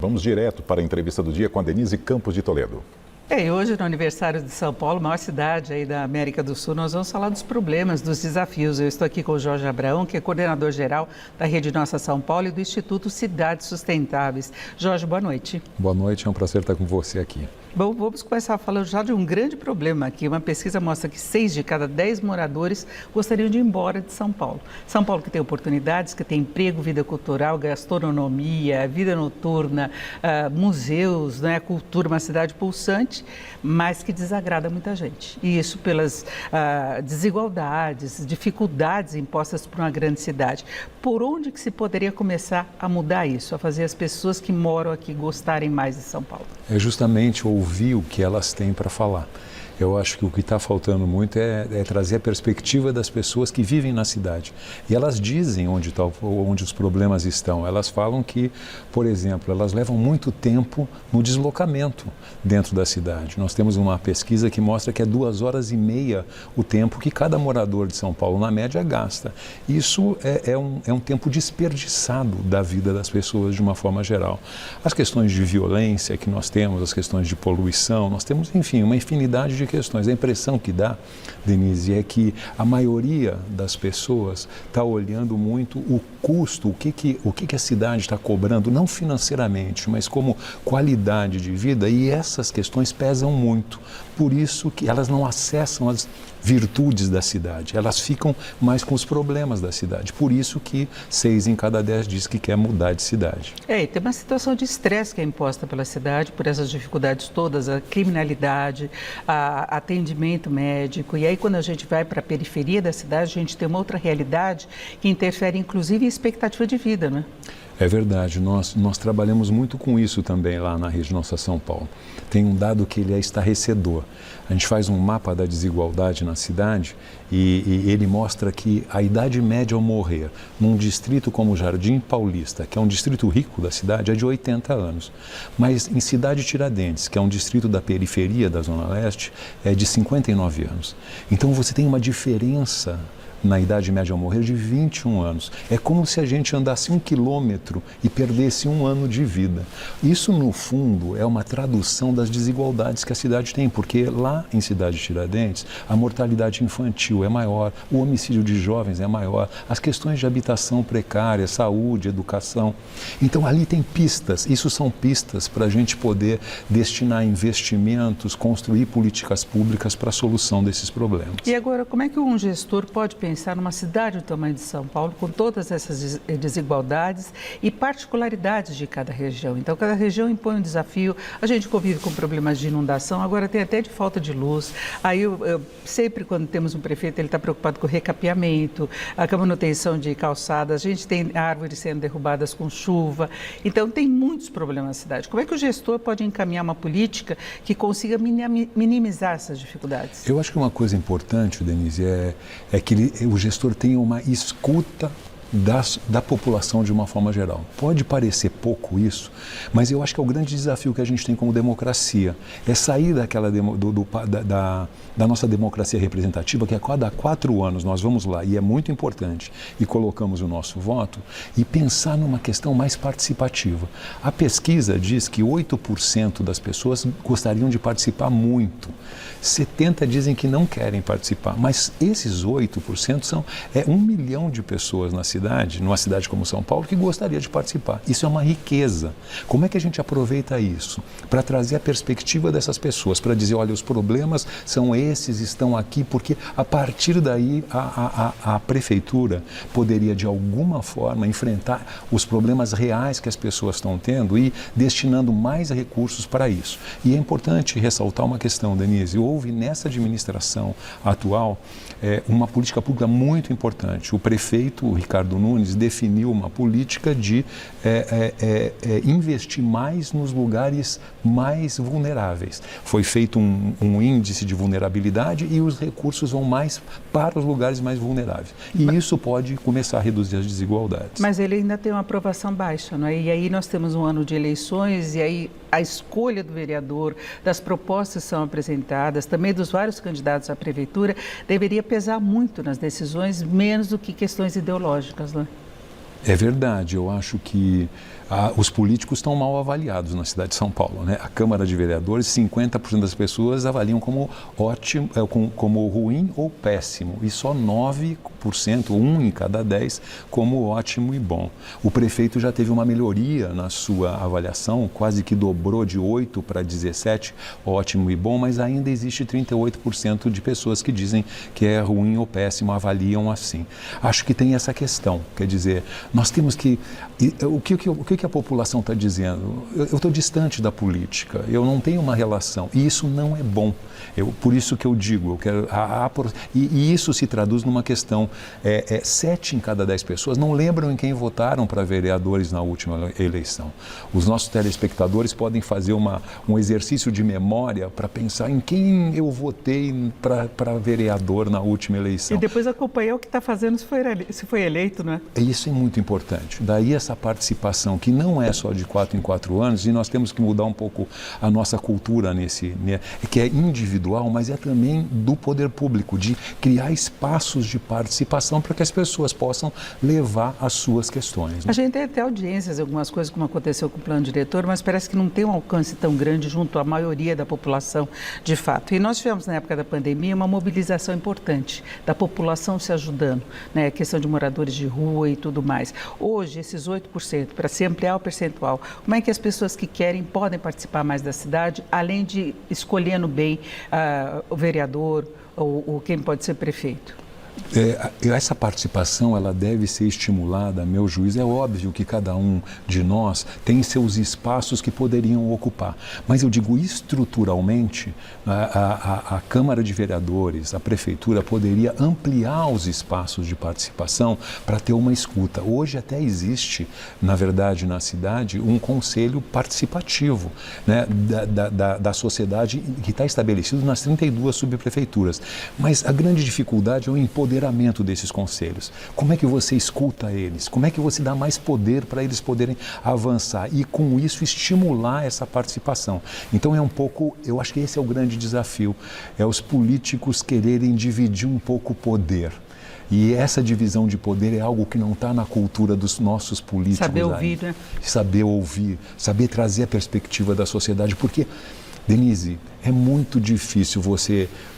Vamos direto para a entrevista do dia com a Denise Campos de Toledo. E hoje, no aniversário de São Paulo, maior cidade aí da América do Sul, nós vamos falar dos problemas, dos desafios. Eu estou aqui com o Jorge Abraão, que é coordenador-geral da Rede Nossa São Paulo e do Instituto Cidades Sustentáveis. Jorge, boa noite. Boa noite, é um prazer estar com você aqui. Bom, vamos começar falando já de um grande problema aqui. Uma pesquisa mostra que 6 de cada 10 moradores gostariam de ir embora de São Paulo. São Paulo que tem oportunidades, que tem emprego, vida cultural, gastronomia, vida noturna, museus, né, cultura, uma cidade pulsante, mas que desagrada muita gente. E isso pelas desigualdades, dificuldades impostas por uma grande cidade. Por onde que se poderia começar a mudar isso, a fazer as pessoas que moram aqui gostarem mais de São Paulo? É justamente ouvir o que elas têm para falar. Eu acho que o que está faltando muito é trazer a perspectiva das pessoas que vivem na cidade. E elas dizem onde os problemas estão. Elas falam que, por exemplo, elas levam muito tempo no deslocamento dentro da cidade. Nós temos uma pesquisa que mostra que é 2h30 o tempo que cada morador de São Paulo, na média, gasta. Isso é um tempo desperdiçado da vida das pessoas de uma forma geral. As questões de violência que nós temos, as questões de poluição, nós temos, enfim, uma infinidade de questões. A impressão que dá, Denise, é que a maioria das pessoas está olhando muito o custo, o que a cidade está cobrando, não financeiramente, mas como qualidade de vida, e essas questões pesam muito. Por isso que elas não acessam as virtudes da cidade, elas ficam mais com os problemas da cidade. Por isso que 6 em cada 10 diz que quer mudar de cidade. E tem uma situação de estresse que é imposta pela cidade, por essas dificuldades todas, a criminalidade, atendimento médico. E aí, quando a gente vai para a periferia da cidade, a gente tem uma outra realidade que interfere, inclusive, em expectativa de vida, né? É verdade, nós trabalhamos muito com isso também lá na Rede Nossa São Paulo. Tem um dado que ele é estarrecedor. A gente faz um mapa da desigualdade na cidade e ele mostra que a idade média ao morrer num distrito como Jardim Paulista, que é um distrito rico da cidade, é de 80 anos. Mas em Cidade Tiradentes, que é um distrito da periferia da Zona Leste, é de 59 anos. Então você tem uma diferença na idade média ao morrer de 21 anos. É como se a gente andasse 1 quilômetro e perdesse 1 ano de vida. Isso, no fundo, é uma tradução das desigualdades que a cidade tem, porque lá em Cidade Tiradentes, a mortalidade infantil é maior, o homicídio de jovens é maior, as questões de habitação precária, saúde, educação. Então, ali tem pistas, isso são pistas para a gente poder destinar investimentos, construir políticas públicas para a solução desses problemas. E agora, como é que um gestor pode pensar numa cidade do tamanho de São Paulo, com todas essas desigualdades e particularidades de cada região? Então, cada região impõe um desafio. A gente convive com problemas de inundação, agora tem até de falta de luz. Aí, sempre quando temos um prefeito, ele está preocupado com o recapeamento, a manutenção de calçadas, a gente tem árvores sendo derrubadas com chuva. Então, tem muitos problemas na cidade. Como é que o gestor pode encaminhar uma política que consiga minimizar essas dificuldades? Eu acho que uma coisa importante, Denise, é que o gestor tenha uma escuta da população de uma forma geral. Pode parecer pouco isso, mas eu acho que é o grande desafio que a gente tem como democracia. É sair da nossa democracia representativa, que a cada 4 anos nós vamos lá, e é muito importante, e colocamos o nosso voto, e pensar numa questão mais participativa. A pesquisa diz que 8% das pessoas gostariam de participar muito. 70% dizem que não querem participar, mas esses 8% são 1 milhão de pessoas na cidade, numa cidade como São Paulo, que gostaria de participar. Isso é uma riqueza. Como é que a gente aproveita isso? Para trazer a perspectiva dessas pessoas, para dizer, olha, os problemas são esses, estão aqui, porque a partir daí a prefeitura poderia, de alguma forma, enfrentar os problemas reais que as pessoas estão tendo e destinando mais recursos para isso. E é importante ressaltar uma questão, Denise. Houve nessa administração atual uma política pública muito importante. O prefeito, o Ricardo Nunes, definiu uma política de investir mais nos lugares mais vulneráveis. Foi feito um índice de vulnerabilidade e os recursos vão mais para os lugares mais vulneráveis. E isso pode começar a reduzir as desigualdades. Mas ele ainda tem uma aprovação baixa, não é? E aí nós temos um ano de eleições e aí a escolha do vereador, das propostas que são apresentadas, também dos vários candidatos à prefeitura, deveria pesar muito nas decisões, menos do que questões ideológicas, não é? É verdade, eu acho que os políticos estão mal avaliados na cidade de São Paulo, né? A Câmara de Vereadores, 50% das pessoas avaliam como ótimo, como ruim ou péssimo, e só 9%, 1 em cada 10, como ótimo e bom. O prefeito já teve uma melhoria na sua avaliação, quase que dobrou de 8 para 17, ótimo e bom, mas ainda existe 38% de pessoas que dizem que é ruim ou péssimo, avaliam assim. Acho que tem essa questão, quer dizer, nós temos que... O que a população está dizendo? Eu estou distante da política, eu não tenho uma relação, e isso não é bom. Por isso que eu digo, e isso se traduz numa questão, 7 em cada 10 pessoas não lembram em quem votaram para vereadores na última eleição. Os nossos telespectadores podem fazer um exercício de memória para pensar em quem eu votei para vereador na última eleição. E depois acompanhar o que está fazendo se foi eleito, não é? Isso é muito importante. Daí essa participação, que não é só de 4 em 4 anos, e nós temos que mudar um pouco a nossa cultura que é individual, mas é também do poder público, de criar espaços de participação para que as pessoas possam levar as suas questões. A gente tem até audiências, algumas coisas como aconteceu com o plano diretor, mas parece que não tem um alcance tão grande junto à maioria da população, de fato. E nós tivemos, na época da pandemia, uma mobilização importante da população se ajudando, né? A questão de moradores de rua e tudo mais. Hoje, esses 8%, para se ampliar o percentual, como é que as pessoas que querem podem participar mais da cidade, além de escolhendo bem o vereador ou quem pode ser prefeito? Essa participação, ela deve ser estimulada, a meu juízo. É óbvio que cada um de nós tem seus espaços que poderiam ocupar, mas eu digo estruturalmente, a Câmara de Vereadores, a Prefeitura poderia ampliar os espaços de participação para ter uma escuta. Hoje até existe, na verdade, na cidade, um conselho participativo, né, da sociedade que está estabelecido nas 32 subprefeituras, mas a grande dificuldade é o empoderamento desses conselhos. Como é que você escuta eles? Como é que você dá mais poder para eles poderem avançar e, com isso, estimular essa participação? Então, eu acho que esse é o grande desafio, é os políticos quererem dividir um pouco o poder. E essa divisão de poder é algo que não está na cultura dos nossos políticos. Saber ouvir, né? Saber ouvir, saber trazer a perspectiva da sociedade, porque... Denise, é muito difícil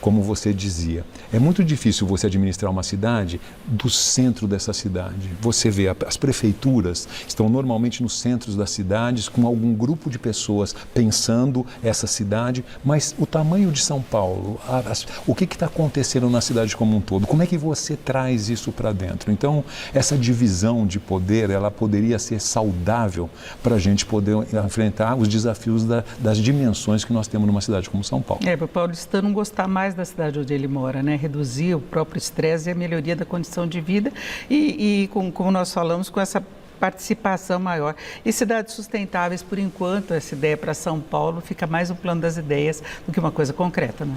como você dizia, é muito difícil você administrar uma cidade do centro dessa cidade. Você vê, as prefeituras estão normalmente nos centros das cidades, com algum grupo de pessoas pensando essa cidade, mas o tamanho de São Paulo, o que está acontecendo na cidade como um todo, como é que você traz isso para dentro? Então, essa divisão de poder, ela poderia ser saudável para a gente poder enfrentar os desafios das dimensões que nós temos numa cidade como São Paulo. Para o paulistano não gostar mais da cidade onde ele mora, né? Reduzir o próprio estresse e a melhoria da condição de vida e como nós falamos, com essa participação maior. E cidades sustentáveis, por enquanto, essa ideia para São Paulo fica mais um plano das ideias do que uma coisa concreta, né?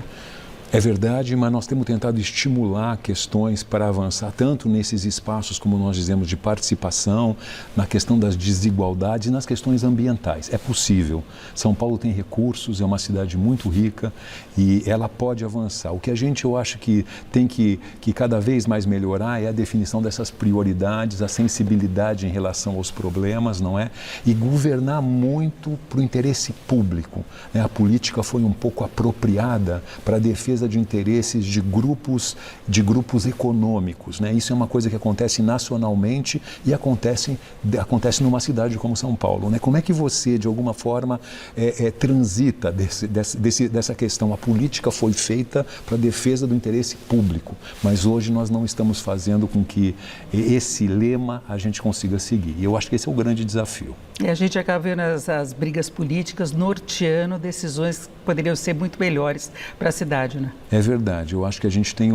É verdade, mas nós temos tentado estimular questões para avançar tanto nesses espaços, como nós dizemos, de participação, na questão das desigualdades e nas questões ambientais. É possível. São Paulo tem recursos, é uma cidade muito rica e ela pode avançar. O que eu acho que tem que cada vez mais melhorar é a definição dessas prioridades, a sensibilidade em relação aos problemas, não é? E governar muito para o interesse público, né? A política foi um pouco apropriada para a defesa de interesses de grupos econômicos, né? Isso é uma coisa que acontece nacionalmente e acontece numa cidade como São Paulo, né? Como é que você, de alguma forma, transita dessa questão? A política foi feita para a defesa do interesse público, mas hoje nós não estamos fazendo com que esse lema a gente consiga seguir. E eu acho que esse é o grande desafio. E a gente acaba vendo as brigas políticas norteando decisões que poderiam ser muito melhores para a cidade, né? É verdade. Eu acho que a gente tem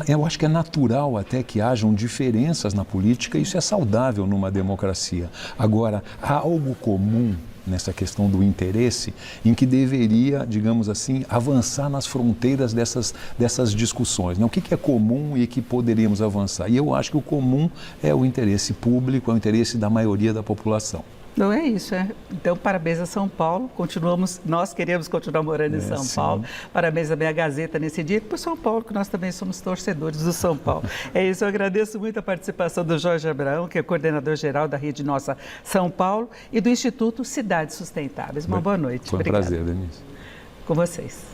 eu acho que é natural até que hajam diferenças na política, isso é saudável numa democracia. Agora, há algo comum nessa questão do interesse, em que deveria, digamos assim, avançar nas fronteiras dessas discussões, né? O que é comum e que poderíamos avançar? E eu acho que o comum é o interesse público, é o interesse da maioria da população. Não é isso, é. Então, parabéns a São Paulo. Nós queremos continuar morando em São Paulo. Parabéns à minha Gazeta nesse dia e para o São Paulo, que nós também somos torcedores do São Paulo. É isso, eu agradeço muito a participação do Jorge Abraão, que é coordenador-geral da Rede Nossa São Paulo, e do Instituto Cidades Sustentáveis. Uma boa noite. Foi um Obrigada. prazer, Denise. Com vocês.